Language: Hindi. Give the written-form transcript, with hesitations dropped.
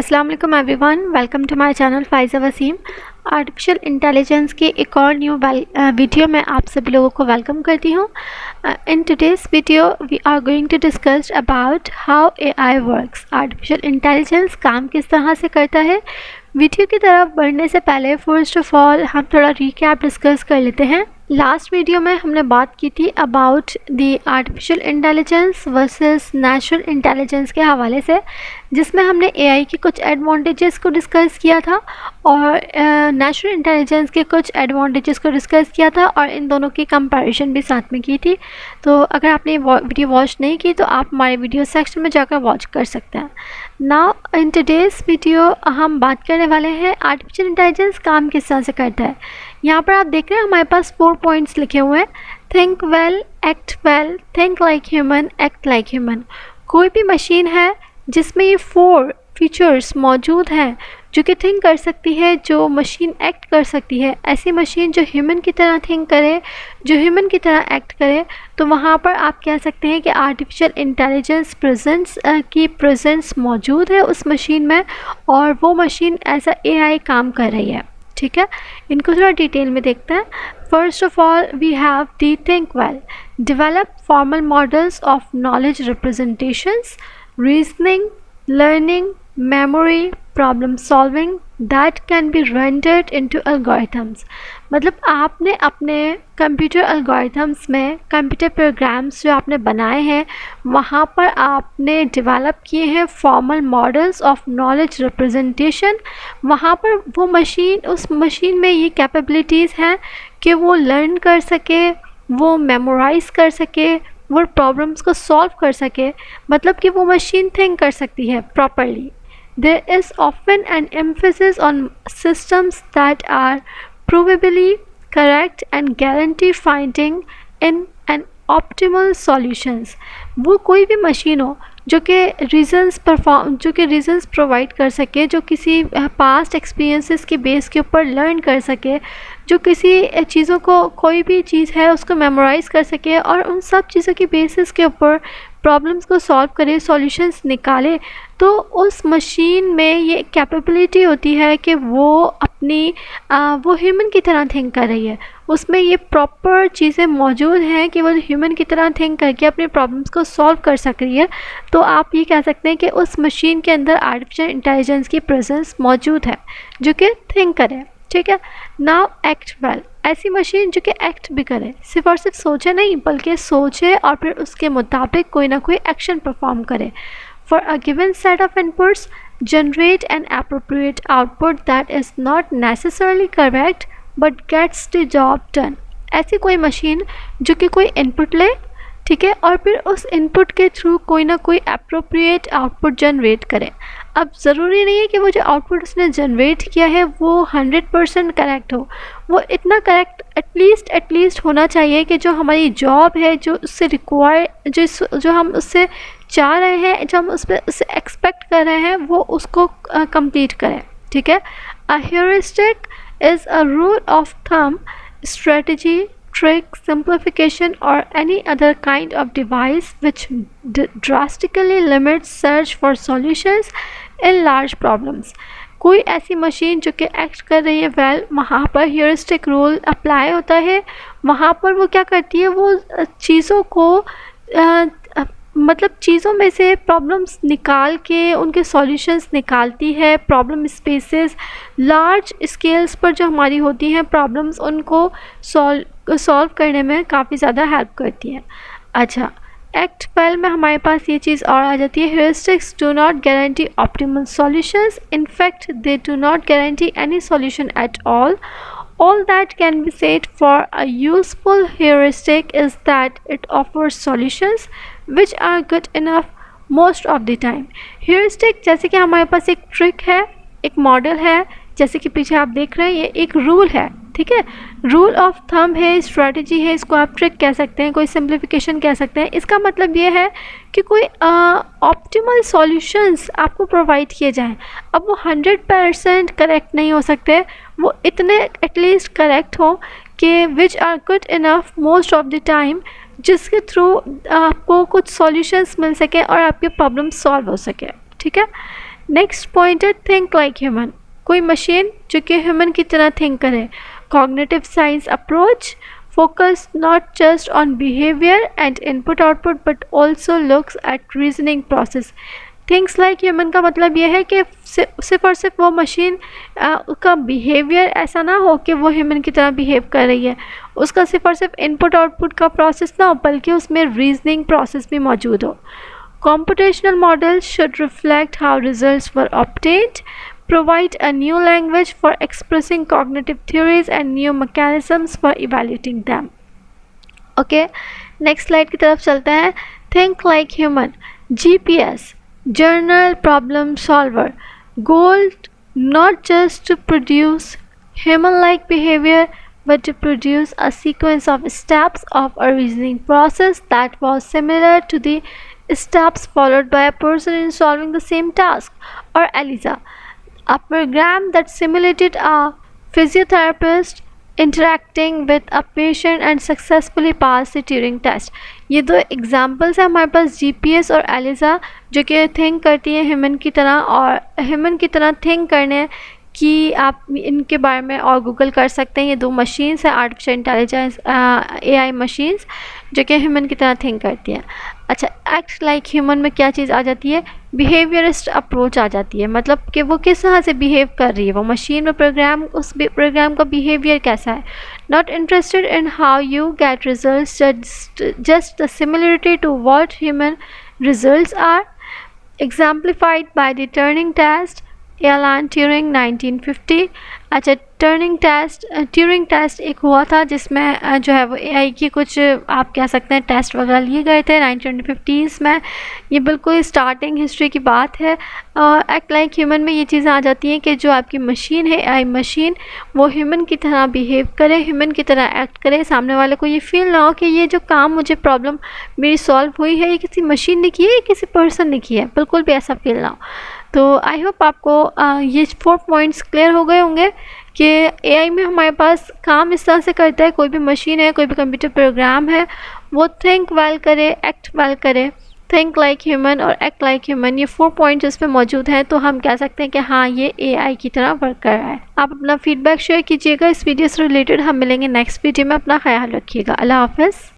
अस्सलाम वालेकुम everyone, welcome to my channel Faiza Wasim. Artificial intelligence के एक और न्यू वीडियो में आप सभी लोगों को वेलकम करती हूँ। In today's video we are going to discuss about how AI works. Artificial intelligence काम किस तरह से करता है। वीडियो की तरफ बढ़ने से पहले फर्स्ट ऑफ ऑल हम थोड़ा रिकैप डिस्कस कर लेते हैं। लास्ट वीडियो में हमने बात की थी about the artificial intelligence versus natural intelligence के हवाले से, जिसमें हमने एआई की कुछ एडवांटेजेस को डिस्कस किया था और नेचुरल इंटेलिजेंस के कुछ एडवांटेजेस को डिस्कस किया था और इन दोनों की कंपैरिजन भी साथ में की थी। तो अगर आपने वीडियो वॉच नहीं की तो आप हमारे वीडियो सेक्शन में जाकर वॉच कर सकते हैं। नाउ इन टुडेज़ वीडियो हम बात करने वाले हैं आर्टिफिशियल इंटेलिजेंस काम किस तरह से करता है। यहाँ पर आप देख रहे हैं हमारे पास 4 पॉइंट्स लिखे हुए हैं। Think well, act well, think like human, act like human. कोई भी मशीन है जिसमें ये 4 फीचर्स मौजूद हैं, जो कि थिंक कर सकती है, जो मशीन एक्ट कर सकती है। ऐसी मशीन जो ह्यूमन की तरह थिंक करे, जो ह्यूमन की तरह एक्ट करे, तो वहाँ पर आप कह सकते हैं कि आर्टिफिशियल इंटेलिजेंस प्रेजेंस मौजूद है उस मशीन में और वो मशीन एज अ एआई काम कर रही है। ठीक है, इनको थोड़ा डिटेल में देखते हैं। First of all we have the think well, develop formal models of knowledge representations, reasoning, learning, memory, problem solving that can be rendered into algorithms। मतलब आपने अपने कंप्यूटर एल्गोरिथम्स में कंप्यूटर प्रोग्राम्स जो आपने बनाए हैं वहाँ पर आपने डेवलप किए हैं formal models of knowledge representation. वहाँ पर वो मशीन, उस मशीन में ये कैपेबिलिटीज़ हैं कि वो लर्न कर सके, वो मेमोराइज़ कर सके, वो प्रॉब्लम्स को सॉल्व कर सके। मतलब कि वो मशीन थिंक कर सकती है properly. There is often an emphasis on systems that are provably correct and guarantee finding in an optimal solutions. वो कोई भी मशीन हो जो कि रीजंस प्रोवाइड कर सके, जो किसी पास्ट एक्सपीरियंसेस के बेस के ऊपर लर्न कर सके, जो किसी चीज़ों को, कोई भी चीज़ है उसको मेमोराइज़ कर सके और उन सब चीज़ों की बेसिस के ऊपर प्रॉब्लम्स को सॉल्व करे, सॉल्यूशंस निकाले। तो उस मशीन में ये कैपेबिलिटी होती है कि वो अपनी वो ह्यूमन की तरह थिंक कर रही है। उसमें ये प्रॉपर चीज़ें मौजूद हैं कि वो ह्यूमन की तरह थिंक करके अपने प्रॉब्लम्स को सॉल्व कर सक रही है। तो आप ये कह सकते हैं कि उस मशीन के अंदर आर्टिफिशियल इंटेलिजेंस की प्रेजेंस मौजूद है जो कि थिंक करे। ठीक है, नाउ एक्ट वेल, ऐसी मशीन जो कि एक्ट भी करे, सिर्फ और सिर्फ सोचे नहीं बल्कि सोचे और फिर उसके मुताबिक कोई ना कोई एक्शन परफॉर्म करे। For a given set of inputs generate an appropriate output that is not necessarily correct but gets the job done. ऐसी कोई मशीन जो कि कोई इनपुट ले, ठीक है, और फिर उस इनपुट के थ्रू कोई ना कोई एप्रोप्रिएट आउटपुट जनरेट करे। अब ज़रूरी नहीं है कि वो जो आउटपुट उसने जनरेट किया है वो 100% करेक्ट हो। वो इतना करेक्ट एटलीस्ट होना चाहिए कि जो हमारी जॉब है, जो उससे जो हम उससे चाह रहे हैं, जो हम उससे एक्सपेक्ट कर रहे हैं, वो उसको कंप्लीट करें। ठीक है, a heuristic is a rule of thumb, strategy, trick, simplification or any other kind of device which drastically limits search for solutions in large problems। कोई ऐसी मशीन जो कि एक्ट कर रही है वेल, वहाँ पर ह्यूरिस्टिक रूल अप्लाई होता है। वहाँ पर वो क्या करती है, वो चीज़ों को मतलब चीज़ों में से प्रॉब्लम्स निकाल के उनके सॉल्यूशंस निकालती है। प्रॉब्लम स्पेसेस लार्ज स्केल्स पर जो हमारी होती हैं प्रॉब्लम्स, उनको सॉल्व करने में काफ़ी ज़्यादा हेल्प करती हैं। अच्छा, एक्ट वेल में हमारे पास ये चीज़ और आ जाती है, heuristics do not guarantee optimal solutions, in fact they do not guarantee any solution at all. All that can be said for a useful heuristic is that it offers solutions which are good enough most of the time। heuristic जैसे कि हमारे पास एक ट्रिक है, एक मॉडल है, जैसे कि पीछे आप देख रहे हैं, ये एक रूल है। ठीक है, रूल ऑफ थंब है, स्ट्रेटजी है, इसको आप ट्रिक कह सकते हैं, कोई सिंप्लीफिकेशन कह सकते हैं। इसका मतलब ये है कि कोई ऑप्टिमल सॉल्यूशंस आपको प्रोवाइड किए जाएं। अब वो 100% करेक्ट नहीं हो सकते, वो इतने एटलीस्ट करेक्ट हो कि which are good enough most of the time, जिसके थ्रू आपको कुछ सॉल्यूशंस मिल सके और आपके प्रॉब्लम सॉल्व हो सके। ठीक है, नेक्स्ट पॉइंट है थिंक लाइक ह्यूमन, कोई मशीन जो कि ह्यूमन की तरह थिंक करे। Cognitive science approach focus not just on behavior and input output but also looks at reasoning process। Things like human का मतलब ये है कि सिर्फ और सिर्फ वो मशीन का बिहेवियर ऐसा ना हो कि वो ह्यूमन की तरह बिहेव कर रही है, उसका सिर्फ और सिर्फ इनपुट आउटपुट का प्रोसेस ना हो बल्कि उसमें रीजनिंग प्रोसेस भी मौजूद हो। Computational models should reflect how results were obtained, provide a new language for expressing cognitive theories and new mechanisms for evaluating them। Okay, next slide की तरफ चलते हैं। Think like human, GPS, Journal Problem Solver, goal not just to produce human-like behavior but to produce a sequence of steps of a reasoning process that was similar to the steps followed by a person in solving the same task, or ELIZA, a program that simulated a physiotherapist interacting with a patient and successfully passed the Turing test। ये दो एग्जाम्पल्स हैं हमारे पास, जीपीएस और एलिजा, जो कि थिंक करती है ह्यूमन की तरह, और ह्यूमन की तरह थिंक करने कि आप इनके बारे में और गूगल कर सकते हैं। ये दो मशीन्स हैं, आर्टिफिशियल इंटेलिजेंस एआई मशीन्स, जो कि ह्यूमन की तरह थिंक करती हैं। अच्छा, एक्ट लाइक ह्यूमन में क्या चीज़ आ जाती है? बिहेवियरिस्ट अप्रोच आ जाती है, मतलब कि वो किस तरह से बिहेव कर रही है, वो मशीन में प्रोग्राम, उस प्रोग्राम का बिहेवियर कैसा है। Not interested in how you get result, just the similarity to what human result are, exemplified by the turning test, Alan Turing 1950। अच्छा, ट्यूरिंग टेस्ट एक हुआ था जिसमें जो है वो एआई की कुछ आप कह सकते हैं टेस्ट वगैरह लिए गए थे 1950s में। ये बिल्कुल स्टार्टिंग हिस्ट्री की बात है। एक्ट लाइक ह्यूमन में ये चीज़ें आ जाती हैं कि जो आपकी मशीन है, एआई मशीन, वो ह्यूमन की तरह बिहेव करे, ह्यूमन की तरह एक्ट करे, सामने वाले को ये फील ना हो कि ये जो काम मुझे प्रॉब्लम मेरी सॉल्व हुई है ये किसी मशीन ने की है, किसी पर्सन ने की है, बिल्कुल भी ऐसा फील ना हो। तो आई होप आपको ये 4 पॉइंट्स क्लियर हो गए होंगे कि एआई में हमारे पास काम इस तरह से करता है, कोई भी मशीन है, कोई भी कंप्यूटर प्रोग्राम है, वो थिंक वेल करे, एक्ट वेल करे, थिंक लाइक ह्यूमन और एक्ट लाइक ह्यूमन, ये 4 पॉइंट्स इसमें मौजूद हैं। तो हम कह सकते हैं कि हाँ, ये एआई की तरह वर्क कर रहा है। आप अपना फीडबैक शेयर कीजिएगा इस वीडियो से रिलेटेड। हम मिलेंगे नेक्स्ट वीडियो में। अपना ख्याल रखिएगा। अल्लाह हाफ़िज़।